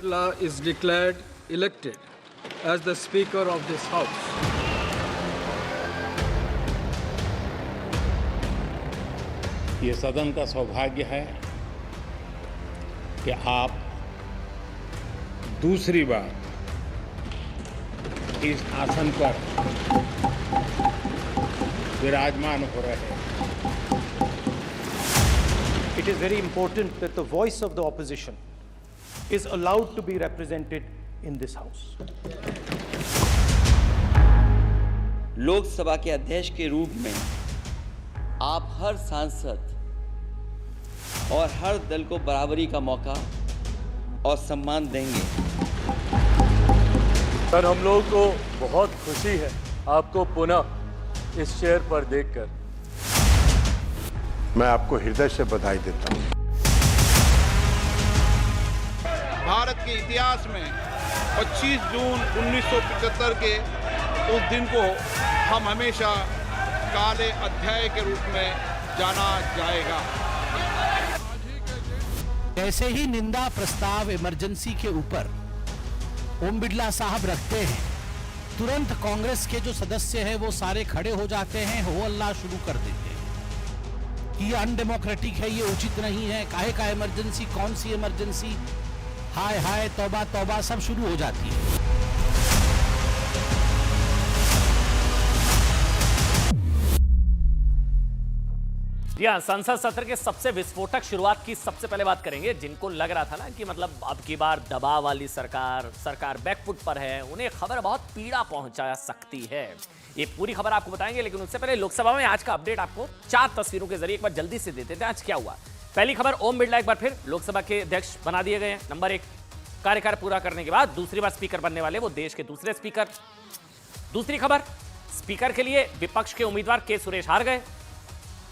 Birla is declared elected as the Speaker of this House. ये सदन का सौभाग्य है कि आप दूसरी बार इस आसन पर विराजमान हो रहे हैं। It is very important that the voice of the opposition is allowed to be represented in this house. Lok Sabha के अध्यक्ष के रूप में आप हर सांसद और हर दल को बराबरी का मौका और सम्मान देंगे। सर, हम लोग को बहुत खुशी है आपको पुनः इस चेयर पर देखकर। मैं आपको हृदय से बधाई देता हूं। भारत के इतिहास में 25 जून 1975 के उस दिन को हम हमेशा काले अध्याय के रूप में जाना जाएगा। ऐसे ही निंदा प्रस्ताव इमरजेंसी के ऊपर ओम बिरला साहब रखते हैं, तुरंत कांग्रेस के जो सदस्य हैं वो सारे खड़े हो जाते हैं, हो अल्लाह शुरू कर देते हैं कि ये अनडेमोक्रेटिक है, ये उचित नहीं है, काहे का इमरजेंसी, कौन सी इमरजेंसी, हाय हाय तौबा तौबा, सब शुरू हो जाती है। जी हाँ, संसद सत्र के सबसे विस्फोटक शुरुआत की सबसे पहले बात करेंगे। जिनको लग रहा था ना कि मतलब अब की बार दबाव वाली सरकार बैकफुट पर है, उन्हें खबर बहुत पीड़ा पहुंचा सकती है। ये पूरी खबर आपको बताएंगे, लेकिन उससे पहले लोकसभा में आज का अपडेट आपको 4 तस्वीरों के जरिए एक बार जल्दी से देते थे आज क्या हुआ। पहली खबर, ओम बिरला एक बार फिर लोकसभा के अध्यक्ष बना दिए गए हैं। नंबर 1, कार्यकाल पूरा करने के बाद दूसरी बार स्पीकर बनने वाले वो देश के दूसरे स्पीकर। दूसरी खबर, स्पीकर के लिए विपक्ष के उम्मीदवार के सुरेश हार गए,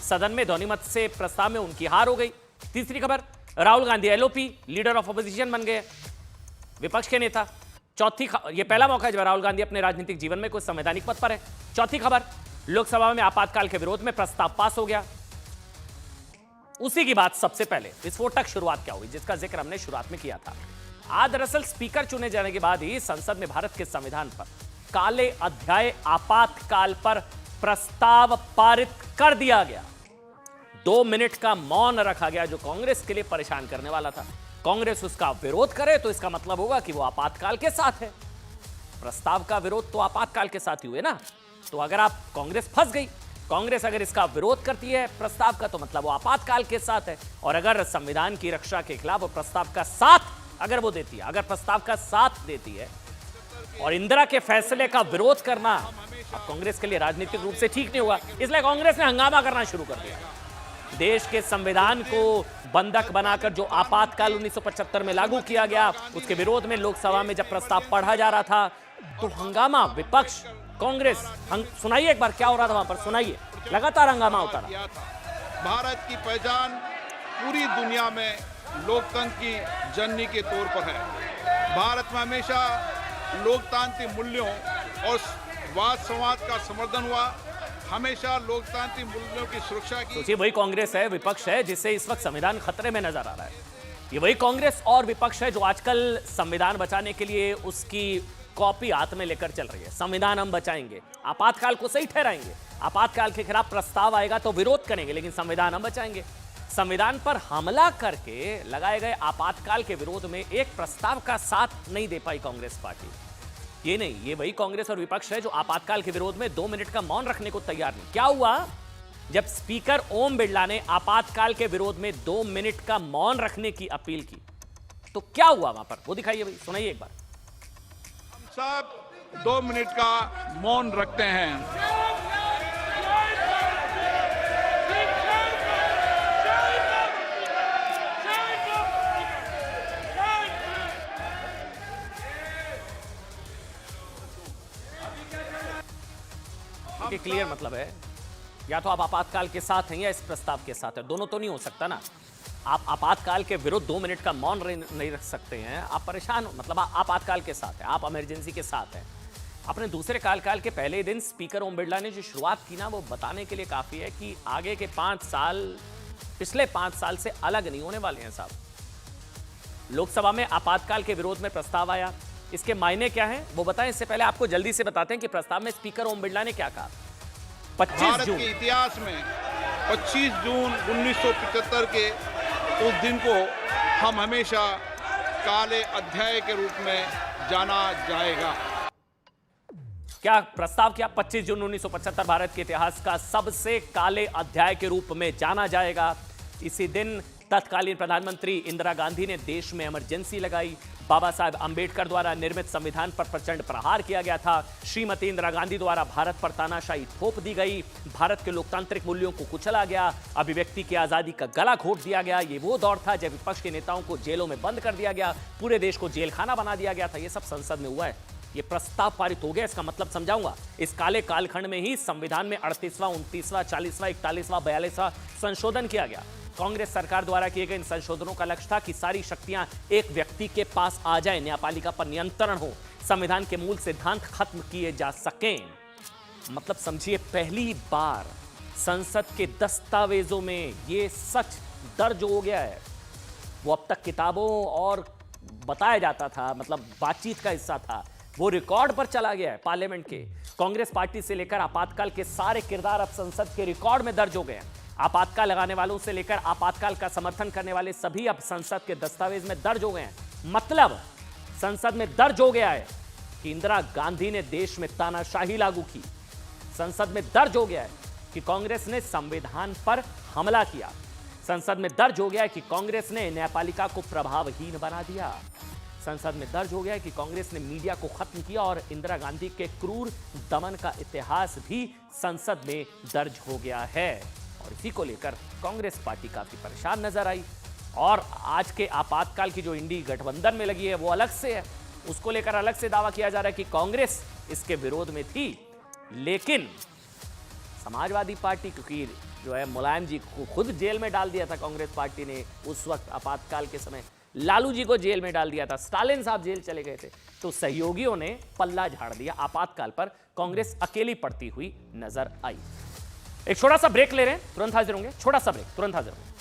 सदन में ध्वनिमत से प्रस्ताव में उनकी हार हो गई। तीसरी खबर, Rahul Gandhi LOP leader of opposition बन गए, विपक्ष के नेता। चौथी ये पहला मौका है जब राहुल गांधी अपने राजनीतिक जीवन में कोई संवैधानिक पद पर है। चौथी खबर, लोकसभा में आपातकाल के विरोध में प्रस्ताव पास हो गया। उसी की बात सबसे पहले विस्फोटक शुरुआत क्या हुई, जिसका जिक्र हमने शुरुआत में किया था। आज दरअसल स्पीकर चुने जाने के बाद ही संसद में भारत के संविधान पर काले अध्याय आपातकाल पर प्रस्ताव पारित कर दिया गया। 2 मिनट का मौन रखा गया, जो कांग्रेस के लिए परेशान करने वाला था। कांग्रेस उसका विरोध करे तो इसका मतलब होगा कि वो आपातकाल के साथ है। प्रस्ताव का विरोध तो आपातकाल के साथ ही हुए ना, तो अगर आप कांग्रेस फंस गई, कांग्रेस अगर इसका विरोध करती है प्रस्ताव का, तो मतलब वो आपातकाल के साथ है। और अगर संविधान की रक्षा के खिलाफ वो प्रस्ताव का साथ अगर वो देती है, अगर प्रस्ताव का साथ देती है और इंदिरा के फैसले का विरोध करना अब कांग्रेस के लिए राजनीतिक रूप से ठीक नहीं हुआ, इसलिए कांग्रेस ने हंगामा करना शुरू कर दिया। देश के संविधान को बंधक बनाकर जो आपातकाल 1975 में लागू किया गया, उसके विरोध में लोकसभा में जब प्रस्ताव पढ़ा जा रहा था तो हंगामा, विपक्ष, कांग्रेस। सुनाइए एक बार क्या हो रहा था वहां पर, सुनाइए। लगातार हंगामा होता रहा। भारत की पहचान पूरी दुनिया में लोकतंत्र की जननी के तौर पर है। भारत में हमेशा लोकतांत्रिक मूल्यों और वाद संवाद का समर्थन हुआ, हमेशा लोकतांत्रिक मूल्यों की सुरक्षा की। सोचिए, वही कांग्रेस है, विपक्ष है, जिससे इस वक्त संविधान खतरे में नजर आ रहा है। ये वही कांग्रेस और विपक्ष है जो आजकल संविधान बचाने के लिए उसकी कॉपी हाथ में लेकर चल रही है। संविधान हम बचाएंगे, आपातकाल को सही ठहराएंगे, आपातकाल के खिलाफ प्रस्ताव आएगा तो विरोध करेंगे, लेकिन संविधान हम बचाएंगे। संविधान पर हमला करके लगाए गए आपातकाल के विरोध में एक प्रस्ताव का साथ नहीं दे पाई कांग्रेस पार्टी। ये नहीं, ये वही कांग्रेस और विपक्ष है जो आपातकाल के विरोध में 2 मिनट का मौन रखने को तैयार नहीं। क्या हुआ जब स्पीकर ओम बिरला ने आपातकाल के विरोध में 2 मिनट का मौन रखने की अपील की, तो क्या हुआ वहां पर, वो दिखाइए भाई, सुनाइए एक बार। हम सब 2 मिनट का मौन रखते हैं। क्लियर मतलब है, या तो आप आपातकाल के साथ हैं या इस प्रस्ताव के साथ है, दोनों तो नहीं हो सकता ना। आप आपातकाल के विरुद्ध 2 मिनट का मौन नहीं रख सकते हैं, आप परेशान, मतलब आपातकाल के साथ है, आप इमरजेंसी के साथ हैं। अपने दूसरे कार्यकाल के पहले दिन स्पीकर ओम बिरला ने जो शुरुआत की ना, वो बताने के लिए काफी है कि आगे के 5 साल पिछले 5 साल से अलग नहीं होने वाले हैं साहब। लोकसभा में आपातकाल के विरोध में प्रस्ताव आया, इसके मायने क्या हैं वो बताएं। इससे पहले आपको जल्दी से बताते हैं कि प्रस्ताव में स्पीकर ओम बिरला ने क्या कहा। 25 भारत जून के इतिहास में 25 जून 1975 के उस दिन को हम हमेशा काले अध्याय के रूप में जाना जाएगा। क्या प्रस्ताव किया? 25 जून 1975 भारत के इतिहास का सबसे काले अध्याय के रूप में जाना जाएगा। इसी दिन तत्कालीन प्रधानमंत्री इंदिरा गांधी ने देश में इमरजेंसी लगाई। बाबा साहेब अंबेडकर द्वारा निर्मित संविधान पर प्रचंड प्रहार किया गया था। श्रीमती इंदिरा गांधी द्वारा भारत पर तानाशाही थोप दी गई। भारत के लोकतांत्रिक मूल्यों को कुचला गया। अभिव्यक्ति की आजादी का गला घोट दिया गया। ये वो दौर था जब विपक्ष के नेताओं को जेलों में बंद कर दिया गया, पूरे देश को जेल खाना बना दिया गया था। ये सब संसद में हुआ है। ये प्रस्ताव पारित हो गया, इसका मतलब समझाऊंगा। इस काले कालखंड में ही संविधान में 38वां, 29वां, 40वां, 41वां, 42वां संशोधन किया गया। कांग्रेस सरकार द्वारा किए गए इन संशोधनों का लक्ष्य था कि सारी शक्तियां एक व्यक्ति के पास आ जाए, न्यायपालिका पर नियंत्रण हो, संविधान के मूल सिद्धांत खत्म किए जा सकें। मतलब समझिए, पहली बार संसद के दस्तावेजों में ये सच दर्ज हो गया है। वो अब तक किताबों और बताया जाता था, मतलब बातचीत का हिस्सा था, वो रिकॉर्ड पर चला गया है। पार्लियामेंट के कांग्रेस पार्टी से लेकर आपातकाल के सारे किरदार अब संसद के रिकॉर्ड में दर्ज हो गए हैं। आपातकाल लगाने वालों से लेकर आपातकाल का समर्थन करने वाले सभी अब संसद के दस्तावेज में दर्ज हो गए हैं। मतलब संसद में दर्ज हो गया है कि इंदिरा गांधी ने देश में तानाशाही लागू की। संसद में दर्ज हो गया है कि कांग्रेस ने संविधान पर हमला किया। संसद में दर्ज हो गया है कि कांग्रेस ने न्यायपालिका को प्रभावहीन बना दिया। संसद में दर्ज हो गया है कि कांग्रेस ने मीडिया को खत्म किया और इंदिरा गांधी के क्रूर दमन का इतिहास भी संसद में दर्ज हो गया है। और इसी को लेकर कांग्रेस पार्टी काफी परेशान नजर आई। और आज के आपातकाल की जो इंडी गठबंधन में लगी है वो अलग से है, उसको लेकर अलग से दावा किया जा रहा है कि कांग्रेस इसके विरोध में थी। लेकिन समाजवादी पार्टी, क्योंकि जो है मुलायम जी को खुद जेल में डाल दिया था कांग्रेस पार्टी ने उस वक्त आपातकाल के समय, लालू जी को जेल में डाल दिया था, स्टालिन साहब जेल चले गए थे, तो सहयोगियों ने पल्ला झाड़ दिया। आपातकाल पर कांग्रेस अकेली पड़ती हुई नजर आई। एक छोटा सा ब्रेक ले रहे हैं, तुरंत हाजिर होंगे। छोटा सा ब्रेक, तुरंत हाजिर होंगे।